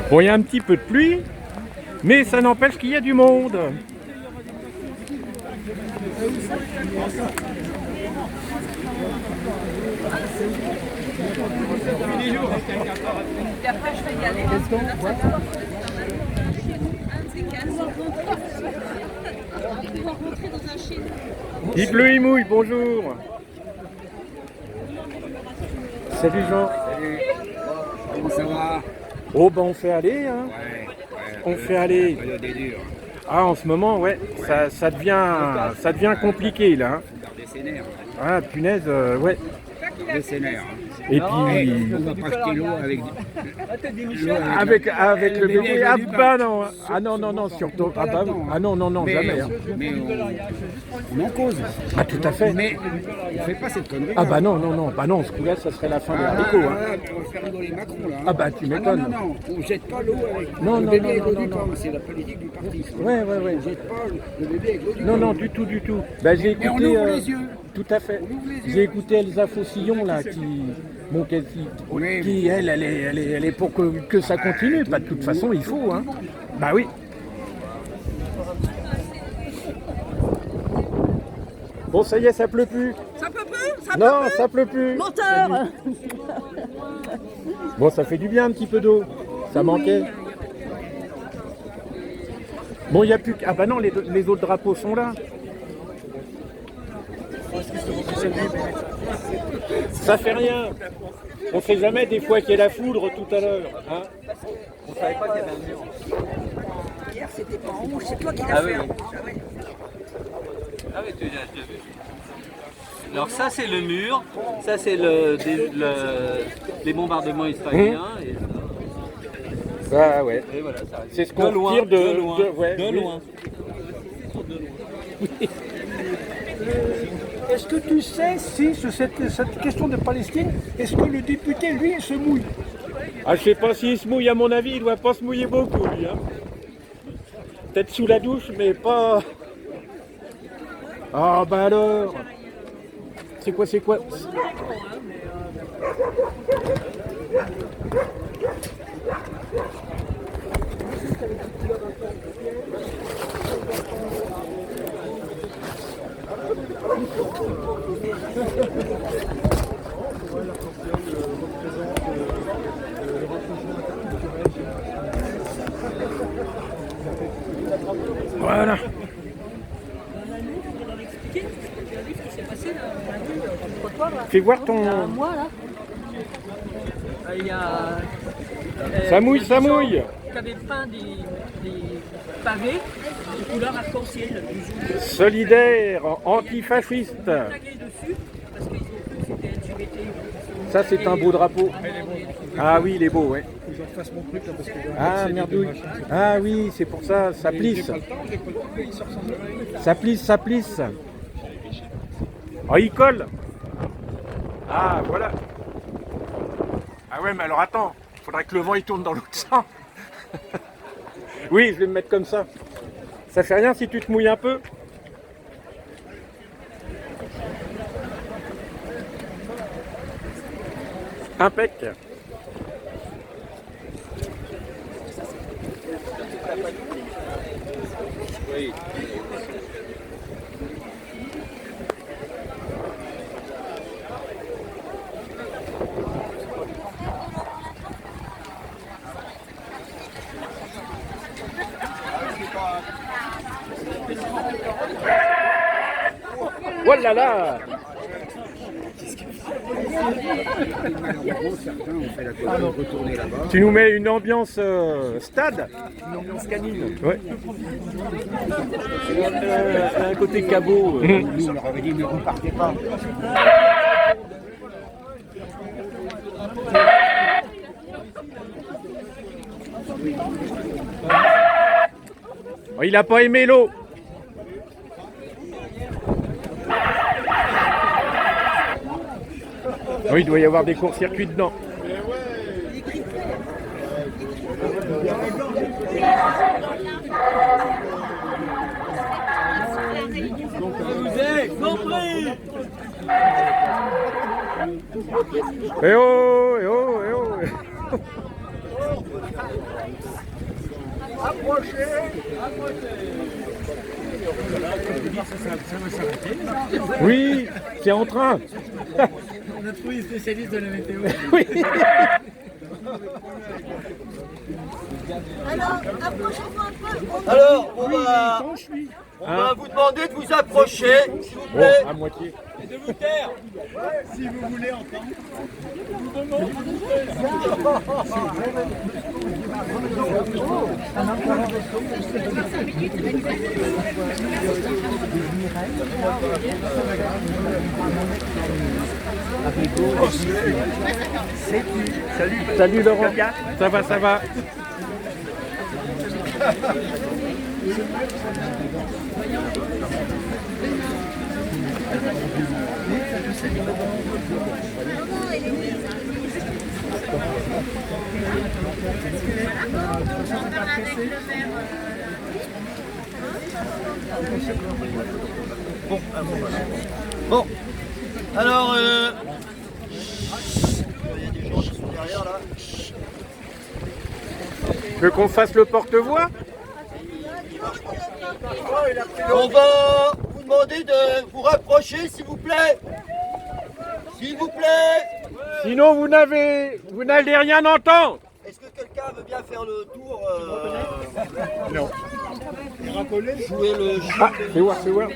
Bon, il y a un petit peu de pluie, mais ça n'empêche qu'il y a du monde. Il pleut, il mouille, bonjour. Salut Jean. Salut. Comment ça va? Oh ben on fait aller, hein. On fait aller. La période est dure. Ah en ce moment, ouais, ça devient compliqué là. hein. Faut garder ses nerfs. Ah punaise, ouais. Garder ses nerfs. Et puis On va pas acheter l'eau avec avec le bébé, ah du bah non, ah non, surtout, ah bah ah non, mais, jamais. hein. mais on en cause. Ah tout à fait. Mais on fait pas cette connerie. Ah bah non, ce coup-là, ça serait la fin de la déco. Hein. On va faire rigoler Macron là. Ah bah tu m'étonnes. Non, on jette pas l'eau avec Non, le non, bébé non, avec l'eau non, du non. camp. C'est la politique du parti. ça. Ouais. On jette pas le bébé avec l'eau du Non, camp. non, du tout. Bah j'ai Mais on écouté. ouvre les yeux. Tout à fait. On ouvre les yeux. J'ai écouté Elsa Faucillon là, qui elle est pour que ça continue. Pas de toute façon, il faut. Hein. Bah oui. Bon, ça y est, ça pleut plus. Ça peut plus? Ça Non, peut plus? ça pleut plus. Menteur! Bon, ça fait du bien un petit peu d'eau. Ça manquait. Bon, il n'y a plus que... Ah bah non, les autres drapeaux sont là. Ça fait rien. On sait jamais des fois qu'il y a la foudre tout à l'heure. Hein. On savait pas qu'il y avait un mur. Hier c'était pas en rouge, c'est toi qui l'as fait. Ah oui, tu l'as déjà vu. Alors ça c'est le mur, ça c'est les bombardements israéliens. Ah ouais. Et voilà, ça arrive. C'est ce qu'on tire de loin. ouais, De oui. loin. Est-ce que tu sais si sur cette question de Palestine, est-ce que le député, lui, se mouille? Ah, je sais pas s'il se mouille, à mon avis, il doit pas se mouiller beaucoup, lui. Hein. Peut-être sous la douche, mais pas... Ah, bah alors. C'est quoi? Voilà. Fais voir ton... Moi là. Il y a Ça mouille. qui avait peint des pavés de couleur arc-en-ciel. Solidaire, antifasciste. Tagué dessus parce qu'ils ont cru que c'était LGBT. Ça, c'est un beau drapeau. Ah oui, il est beau, ouais. Faut que je refasse mon truc là parce que Ah, merdouille. Ah oui, c'est pour ça, ça plisse. Ça plisse. Oh, il colle. Ah, voilà. Ah ouais, mais alors attends, faudrait que le vent il tourne dans l'autre sens. Oui, je vais me mettre comme ça. Ça fait rien si tu te mouilles un peu. Impec. Oui. Oh là là. Certains ont fait la connerie de retourner là-bas. Tu nous mets une ambiance stade. Une ambiance canine. Ouais. Un côté cabot. Nous, on leur avait dit, mais repartez pas. Oh, il a pas aimé l'eau. Oh, il doit y avoir des courts-circuits dedans. Eh oh, eh oh, eh oh. Oui, c'est en train. On a trouvé une spécialiste de la météo. Oui. Alors, approchez-vous un peu. Alors, on va vous demander de vous approcher, s'il vous plaît. Bon, à moitié. De vous taire. Si vous voulez entendre. Salut Laurent. Ça va, ça va. Bon, alors, il y a des gens qui sont derrière là. Tu veux qu'on fasse le porte-voix? On va vous demander de vous rapprocher, s'il vous plaît. S'il vous plaît. Sinon, vous n'allez rien entendre. Est-ce que quelqu'un veut bien faire le tour Non. jouer le jeu Ah, c'est voir, c'est voir.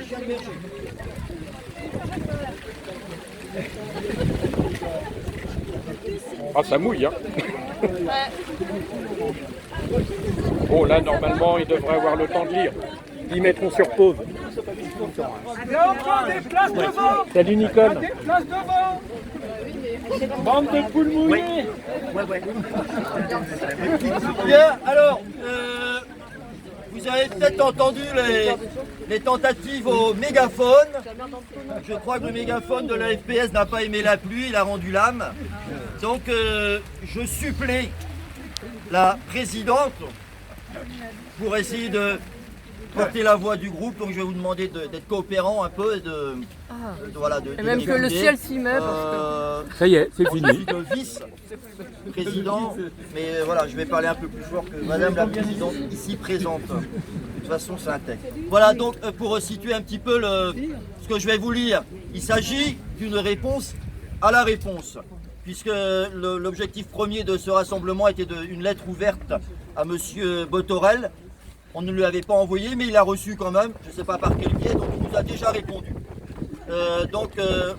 Ah, ça mouille, hein. Bon, là, normalement, ils devraient avoir le temps de lire. Ils mettront sur pause. Il y a encore des places devant. Salut, Nicole. Des places devant. Bande de poules mouillées. Bien, alors, vous avez peut-être entendu les tentatives au mégaphone. Je crois que le mégaphone de la FPS n'a pas aimé la pluie, il a rendu l'âme. Donc, je supplée la présidente pour essayer de porter la voix du groupe. Donc, je vais vous demander d'être coopérant un peu et voilà, Et même que le ciel s'y met. Ça y est, c'est Je fini. suis le vice-président, mais voilà, je vais parler un peu plus fort que Madame la Présidente ici présente. De toute façon, c'est un texte. Voilà, donc pour situer un petit peu ce que je vais vous lire, il s'agit d'une réponse à la réponse, puisque l'objectif premier de ce rassemblement était une lettre ouverte à Monsieur Botorel. On ne lui avait pas envoyé, mais il a reçu quand même, je ne sais pas par quel biais, donc il nous a déjà répondu.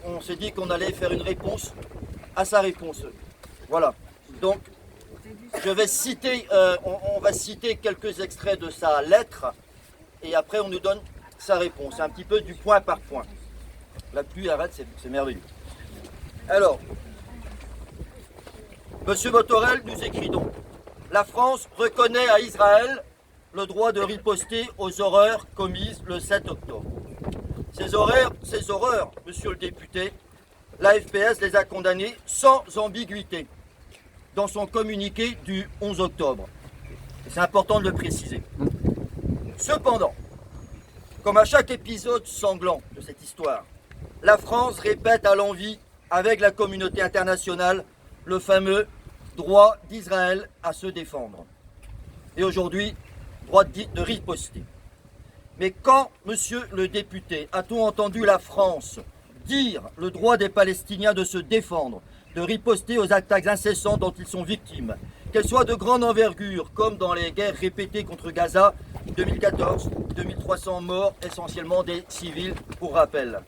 On s'est dit qu'on allait faire une réponse à sa réponse. Voilà. Donc, je vais citer, on va citer quelques extraits de sa lettre et après on nous donne sa réponse, un petit peu du point par point. La pluie arrête, c'est merveilleux. Alors, Monsieur Botorel nous écrit donc: la France reconnaît à Israël le droit de riposter aux horreurs commises le 7 octobre. Ces horreurs, monsieur le député, la FPS les a condamnées sans ambiguïté dans son communiqué du 11 octobre. C'est important de le préciser. Cependant, comme à chaque épisode sanglant de cette histoire, la France répète à l'envi avec la communauté internationale le fameux droit d'Israël à se défendre. Et aujourd'hui, droit de riposter. Mais quand, monsieur le député, a-t-on entendu la France dire le droit des Palestiniens de se défendre, de riposter aux attaques incessantes dont ils sont victimes, qu'elles soient de grande envergure, comme dans les guerres répétées contre Gaza, 2014, 2300 morts, essentiellement des civils, pour rappel,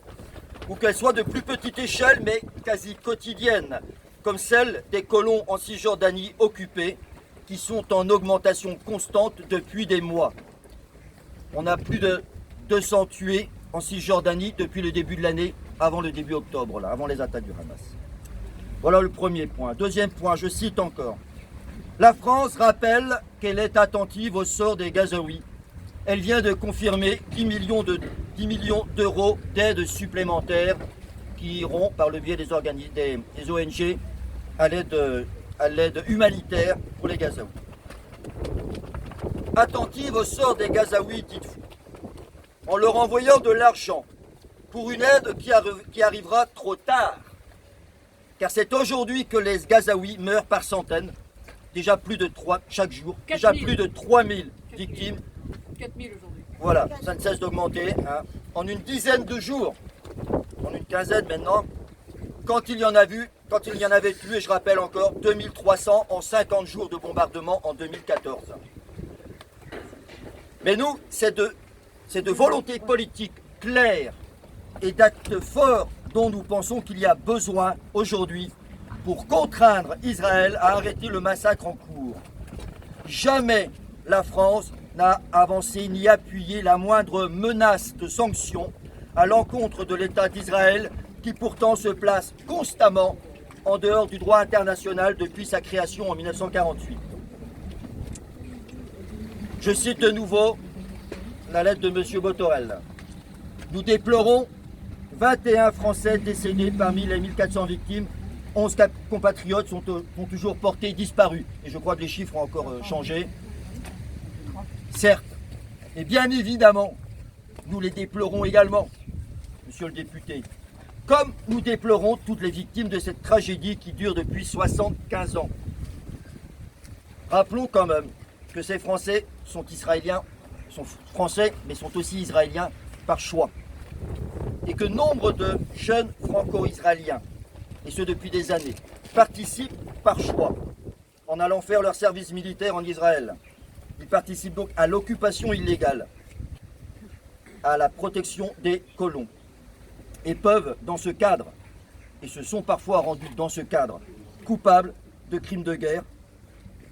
ou qu'elles soient de plus petite échelle, mais quasi quotidiennes, comme celle des colons en Cisjordanie occupés, qui sont en augmentation constante depuis des mois. On a plus de 200 tués en Cisjordanie depuis le début de l'année, avant le début octobre, là, avant les attaques du Hamas. Voilà le premier point. Deuxième point, je cite encore. La France rappelle qu'elle est attentive au sort des Gazaouis. Elle vient de confirmer 10 millions d'euros d'aide supplémentaires qui iront par le biais des ONG à l'aide humanitaire pour les Gazaouis. Attentive au sort des Gazaouis, dites-vous, en leur envoyant de l'argent pour une aide qui arrivera trop tard, car c'est aujourd'hui que les Gazaouis meurent par centaines déjà plus de 3 chaque jour, 4 déjà 000. plus de 3000 victimes. 4000 aujourd'hui. Voilà, ça ne cesse d'augmenter. Hein. En une dizaine de jours, en une quinzaine maintenant, quand il y en avait tué, je rappelle encore, 2300 en 50 jours de bombardement en 2014. Mais nous, c'est de volonté politique claire et d'actes forts dont nous pensons qu'il y a besoin aujourd'hui pour contraindre Israël à arrêter le massacre en cours. Jamais la France n'a avancé ni appuyé la moindre menace de sanctions à l'encontre de l'État d'Israël qui pourtant se place constamment en dehors du droit international depuis sa création en 1948. Je cite de nouveau la lettre de M. Botorel. Nous déplorons 21 Français décédés parmi les 1400 victimes. 11 compatriotes sont toujours portés disparus. Et je crois que les chiffres ont encore changé. Certes, et bien évidemment, nous les déplorons également, monsieur le député, comme nous déplorons toutes les victimes de cette tragédie qui dure depuis 75 ans. Rappelons quand même que ces Français sont israéliens, sont français, mais sont aussi israéliens par choix. Et que nombre de jeunes franco-israéliens, et ce depuis des années, participent par choix en allant faire leur service militaire en Israël. Ils participent donc à l'occupation illégale, à la protection des colons, et peuvent, dans ce cadre, et se sont parfois rendus dans ce cadre, coupables de crimes de guerre,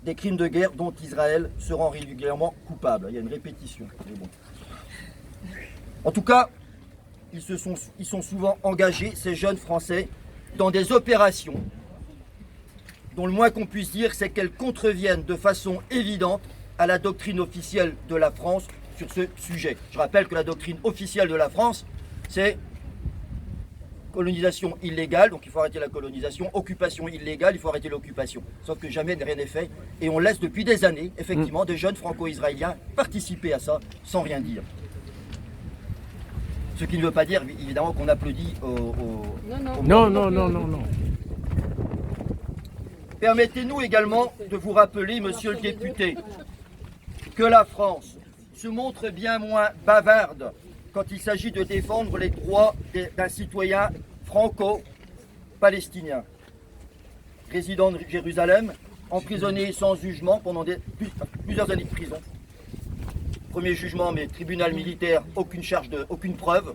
des crimes de guerre dont Israël se rend régulièrement coupable. Il y a une répétition. Mais bon. En tout cas, ils sont souvent engagés, ces jeunes Français, dans des opérations dont le moins qu'on puisse dire, c'est qu'elles contreviennent de façon évidente à la doctrine officielle de la France sur ce sujet. Je rappelle que la doctrine officielle de la France, c'est colonisation illégale, donc il faut arrêter la colonisation, occupation illégale, il faut arrêter l'occupation. Sauf que jamais rien n'est fait, et on laisse depuis des années, effectivement, des jeunes franco-israéliens participer à ça sans rien dire. Ce qui ne veut pas dire, évidemment, qu'on applaudit Non. Permettez-nous également de vous rappeler, monsieur le député, que la France se montre bien moins bavarde quand il s'agit de défendre les droits d'un citoyen franco-palestinien, résident de Jérusalem, emprisonné sans jugement pendant plusieurs années de prison. Premier jugement, mais tribunal militaire, aucune preuve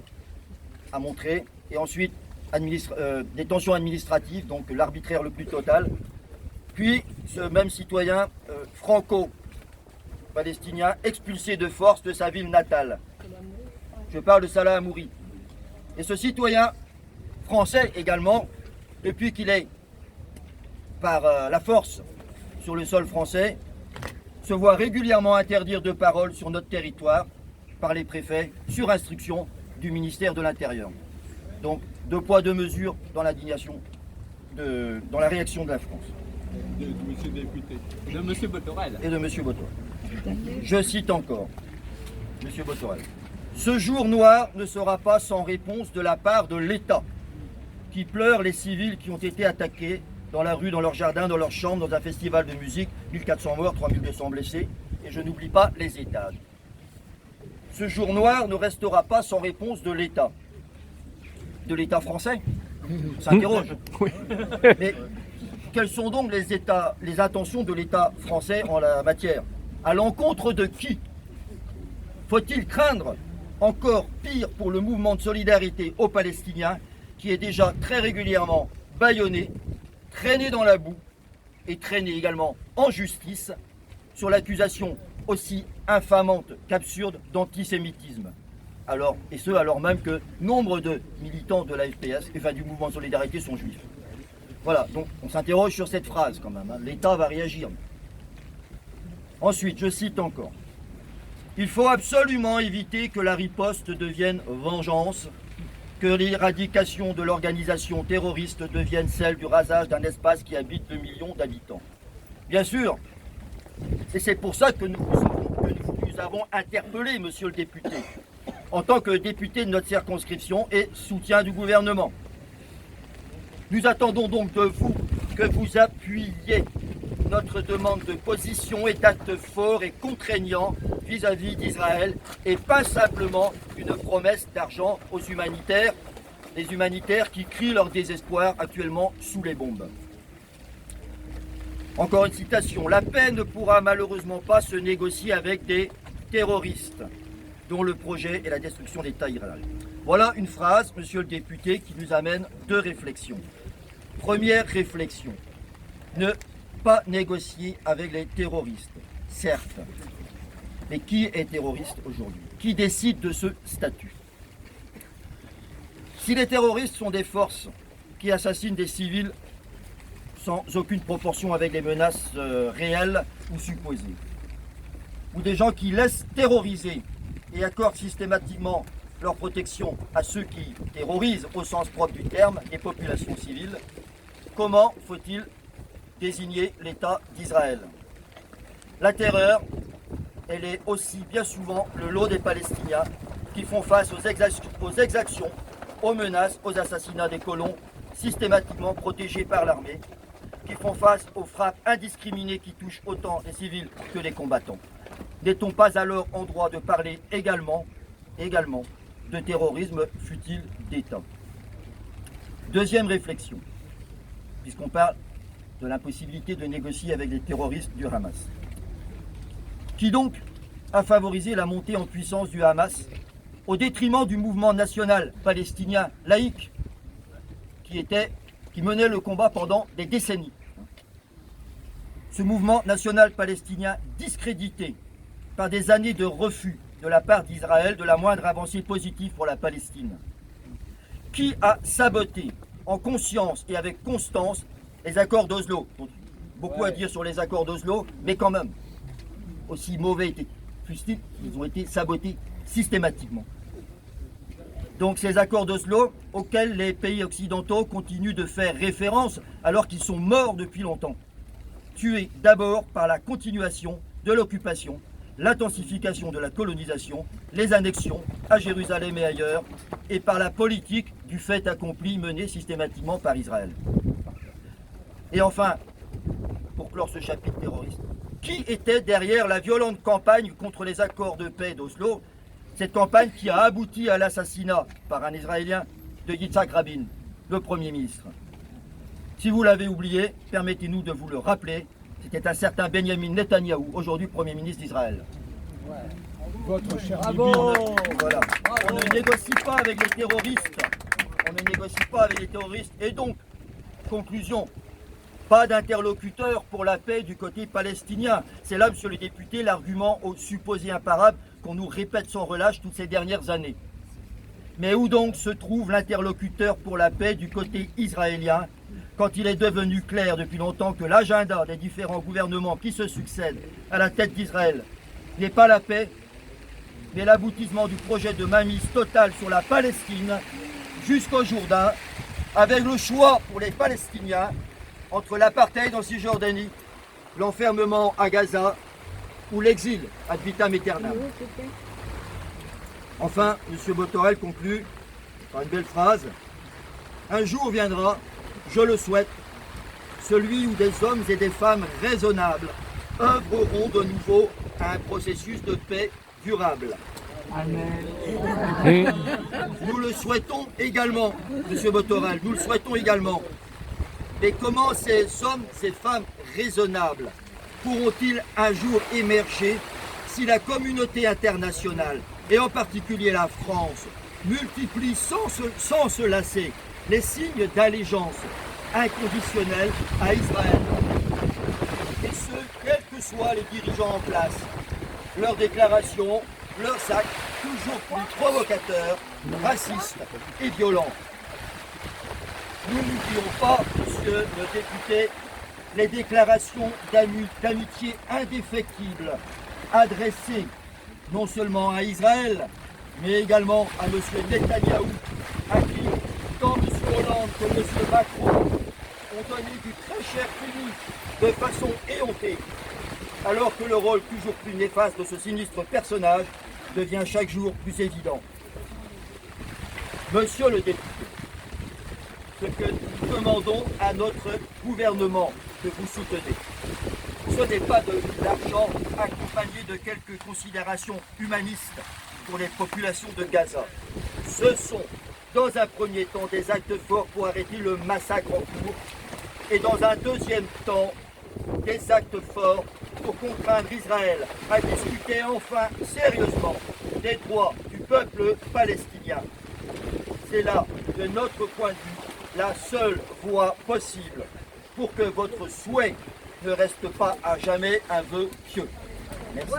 à montrer. Et ensuite, détention administrative, donc l'arbitraire le plus total. Puis, ce même citoyen franco-palestinien expulsé de force de sa ville natale. Je parle de Salah Hamouri. Et ce citoyen français également, depuis qu'il est par la force sur le sol français, se voit régulièrement interdire de parole sur notre territoire par les préfets sur instruction du ministère de l'Intérieur. Donc, 2 poids 2 mesures dans l'indignation, dans la réaction de la France. De monsieur le député. De monsieur Botorel. Et de monsieur Botorel. Je cite encore, monsieur Botorel. Ce jour noir ne sera pas sans réponse de la part de l'État, qui pleure les civils qui ont été attaqués dans la rue, dans leur jardin, dans leur chambre, dans un festival de musique, 1400 morts, 3200 blessés, et je n'oublie pas les étages. Ce jour noir ne restera pas sans réponse de l'État. De l'État français. On s'interroge. Mais quelles sont donc les intentions de l'État français en la matière? À l'encontre de qui? Faut-il craindre encore pire pour le mouvement de solidarité aux Palestiniens, qui est déjà très régulièrement bâillonné, traîné dans la boue et traîné également en justice sur l'accusation aussi infamante qu'absurde d'antisémitisme. Alors même que nombre de militants de la FPS, enfin du mouvement de solidarité, sont juifs. Voilà, donc on s'interroge sur cette phrase quand même, hein. L'État va réagir. Ensuite, je cite encore. Il faut absolument éviter que la riposte devienne vengeance, que l'éradication de l'organisation terroriste devienne celle du rasage d'un espace qui habite 2 millions d'habitants. Bien sûr, et c'est pour ça que nous avons interpellé, monsieur le député, en tant que député de notre circonscription et soutien du gouvernement. Nous attendons donc de vous que vous appuyiez notre demande de position est acte fort et contraignant vis-à-vis d'Israël et pas simplement une promesse d'argent aux humanitaires, les humanitaires qui crient leur désespoir actuellement sous les bombes. Encore une citation, la paix ne pourra malheureusement pas se négocier avec des terroristes dont le projet est la destruction d'État israélien. Voilà une phrase, monsieur le député, qui nous amène deux réflexions. Première réflexion, ne pas négocier avec les terroristes, certes. Mais qui est terroriste aujourd'hui? Qui décide de ce statut? Si les terroristes sont des forces qui assassinent des civils sans aucune proportion avec les menaces réelles ou supposées, ou des gens qui laissent terroriser et accordent systématiquement leur protection à ceux qui terrorisent au sens propre du terme les populations civiles, comment faut-il désigner l'État d'Israël? La terreur, elle est aussi bien souvent le lot des Palestiniens qui font face aux exactions, aux menaces, aux assassinats des colons systématiquement protégés par l'armée, qui font face aux frappes indiscriminées qui touchent autant les civils que les combattants. N'est-on pas alors en droit de parler également de terrorisme, fût-il d'État? Deuxième réflexion, puisqu'on parle de l'impossibilité de négocier avec les terroristes du Hamas. Qui donc a favorisé la montée en puissance du Hamas au détriment du mouvement national palestinien laïque qui menait le combat pendant des décennies? Ce mouvement national palestinien discrédité par des années de refus de la part d'Israël de la moindre avancée positive pour la Palestine. Qui a saboté en conscience et avec constance les accords d'Oslo? Beaucoup à dire sur les accords d'Oslo, mais quand même, aussi mauvais fussent-ils, ils ont été sabotés systématiquement. Donc ces accords d'Oslo auxquels les pays occidentaux continuent de faire référence alors qu'ils sont morts depuis longtemps. Tués d'abord par la continuation de l'occupation, l'intensification de la colonisation, les annexions à Jérusalem et ailleurs, et par la politique du fait accompli menée systématiquement par Israël. Et enfin, pour clore ce chapitre terroriste, qui était derrière la violente campagne contre les accords de paix d'Oslo, cette campagne qui a abouti à l'assassinat par un Israélien de Yitzhak Rabin, le Premier ministre? Si vous l'avez oublié, permettez-nous de vous le rappeler, c'était un certain Benjamin Netanyahou, aujourd'hui Premier ministre d'Israël. Votre cher Voilà. On ne négocie pas avec les terroristes. On ne négocie pas avec les terroristes. Et donc, conclusion, pas d'interlocuteur pour la paix du côté palestinien. C'est là, monsieur le député, l'argument au supposé imparable qu'on nous répète sans relâche toutes ces dernières années. Mais où donc se trouve l'interlocuteur pour la paix du côté israélien quand il est devenu clair depuis longtemps que l'agenda des différents gouvernements qui se succèdent à la tête d'Israël n'est pas la paix, mais l'aboutissement du projet de mainmise totale sur la Palestine jusqu'au Jourdain, avec le choix pour les Palestiniens entre l'apartheid en Cisjordanie, l'enfermement à Gaza ou l'exil ad vitam aeternam. Enfin, M. Botorel conclut par une belle phrase. Un jour viendra, je le souhaite, celui où des hommes et des femmes raisonnables œuvreront de nouveau à un processus de paix durable. Amen. Nous le souhaitons également, M. Botorel, nous le souhaitons également. Mais comment ces hommes, ces femmes raisonnables pourront-ils un jour émerger si la communauté internationale, et en particulier la France, multiplie sans se lasser les signes d'allégeance inconditionnelle à Israël? Et ce, quels que soient les dirigeants en place, leurs déclarations, leurs actes toujours plus provocateurs, racistes et violents. Nous n'oublions pas, monsieur le député, les déclarations d'amitié indéfectibles adressées non seulement à Israël, mais également à M. Netanyahou, à qui tant M. Hollande que M. Macron ont donné du très cher tribut de façon éhontée, alors que le rôle toujours plus néfaste de ce sinistre personnage devient chaque jour plus évident. Monsieur le député, ce que nous demandons à notre gouvernement que vous soutenez, donnez pas d'argent accompagné de quelques considérations humanistes pour les populations de Gaza. Ce sont, dans un premier temps, des actes forts pour arrêter le massacre en cours, et dans un deuxième temps, des actes forts pour contraindre Israël à discuter enfin sérieusement des droits du peuple palestinien. C'est là, de notre point de vue, la seule voie possible pour que votre souhait ne reste pas à jamais un vœu pieux. Merci.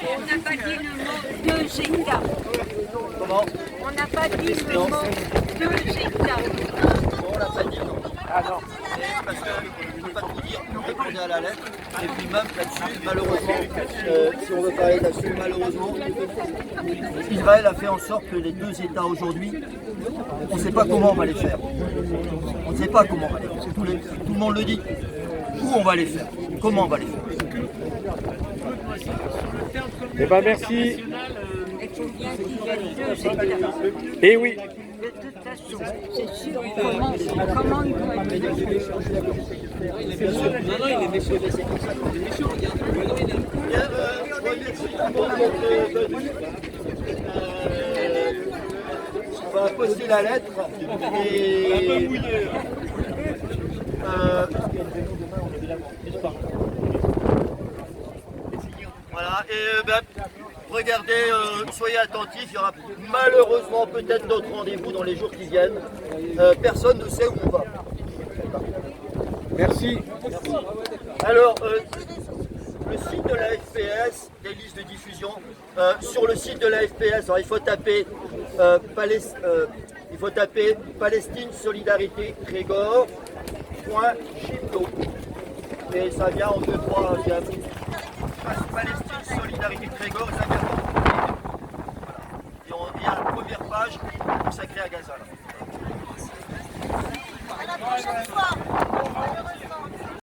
On n'a pas dit le mot deux États. Comment? On n'a pas dit le mot deux États. On l'a pas dit, non. Ah non. Parce que je ne peux pas tout dire, répondez à la lettre. Et puis même là-dessus, malheureusement, si on veut parler là-dessus, malheureusement, Israël a fait en sorte que les deux États aujourd'hui, on ne sait pas comment on va les faire. On ne sait pas comment on va les faire. Tout le monde le dit. Où on va les faire? Comment on va les faire? Eh ben merci. Il faut bien qu'il y ait deux États. Eh oui. De toute façon, c'est sûr comment il doit être. Non, non, il est méchant. Il est méchant, regarde. Non, il est... Bien, je remercie tout le monde d'être venu. On va poster la lettre et voilà, et regardez, soyez attentifs, il y aura malheureusement peut-être d'autres rendez-vous dans les jours qui viennent. Personne ne sait où on va. Merci. Alors, le site de la FPS, des listes de diffusion, sur le site de la FPS, alors il faut taper Palestine Solidarité Trégor .gito. Et ça vient en 2-3 Palestine Solidarité Trégor, et ça vient. Voilà. Et il y a la première page consacrée à Gaza. Là. À la prochaine fois.